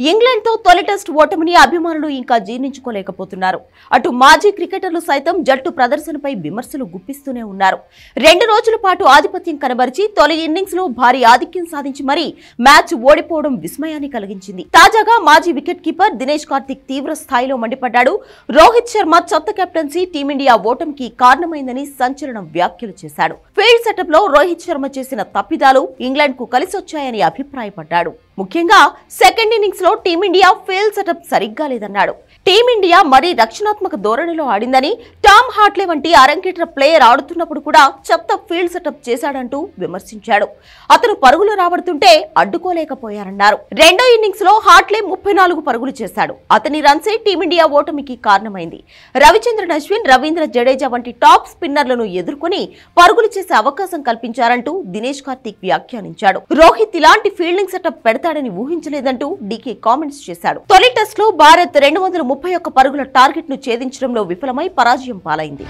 England తో తొలి test ఓటమిని అభిమానులు ఇంకా జీర్ణించుకోలేకపోతున్నారు. అటు మాజీ క్రికెటర్లు సైతం జట్టు ప్రదర్శనపై విమర్శలు గుప్పిస్తూనే ఉన్నారు. 2 రోజుల పాటు ఆధిపత్యం కనబరిచి తొలి ఇన్నింగ్స్ లో భారీ ఆధిక్యం సాధించి మరీ మ్యాచ్ ఓడిపోవడం విస్మయాన్ని కలిగించింది. తాజాగా మాజీ వికెట్ కీపర్ దినేష్ కార్తిక్ తీవ్ర స్థాయిలో మండిపడ్డాడు. రోహిత్ శర్మ చెత్త కెప్టెన్సీ టీమిండియా ఓటమికి కారణమైందని సంచలనం వ్యాఖ్యలు చేశాడు. ఫీల్డ్ సెటప్ లో రోహిత్ శర్మ చేసిన తప్పిదాలు ఇంగ్లాండ్ కు కలిసొచ్చాయని అభిప్రాయపడ్డాడు. ముఖ్యంగా సెకండ్ ఇన్నింగ్స్ లో టీమిండియా ఫీల్డ్ సెటప్ సరిగ్గా లేదన్నాడు. టీమిండియా మరీ రక్షణాత్మక ధోరణిలో ఆడిందని, టామ్ హార్ట్లే వంటి అరంగేట్ర ప్లేయర్ ఆడుతున్నప్పుడు కూడా చెత్త ఫీల్డ్ సెటప్ చేశాడంటూ విమర్శించాడు. అతను పరుగులు రాబడుతుంటే అడ్డుకోలేకపోయారన్నారు. రెండో ఇన్నింగ్స్ లో హార్ట్లే 34 పరుగులు చేశాడు. అతని రన్సే టీమిండియా ఓటమికి కారణమైంది. రవిచంద్రన్ అశ్విన్, రవీంద్ర జడేజా వంటి టాప్ స్పిన్నర్లను ఎదుర్కొని పరుగులు చేసే అవకాశం కల్పించారంటూ దినేష్ కార్తిక్ వ్యాఖ్యానించాడు. రోహిత్ ఇలాంటి ఫీల్డింగ్ సెటప్ పెడతాడని ఊహించలేదంటూ డీకే కామెంట్స్ చేశాడు. తొలి టెస్ట్ లో భారత్ 231 పరుగుల టార్గెట్ ను ఛేదించడంలో విఫలమై పరాజయం పాలైంది.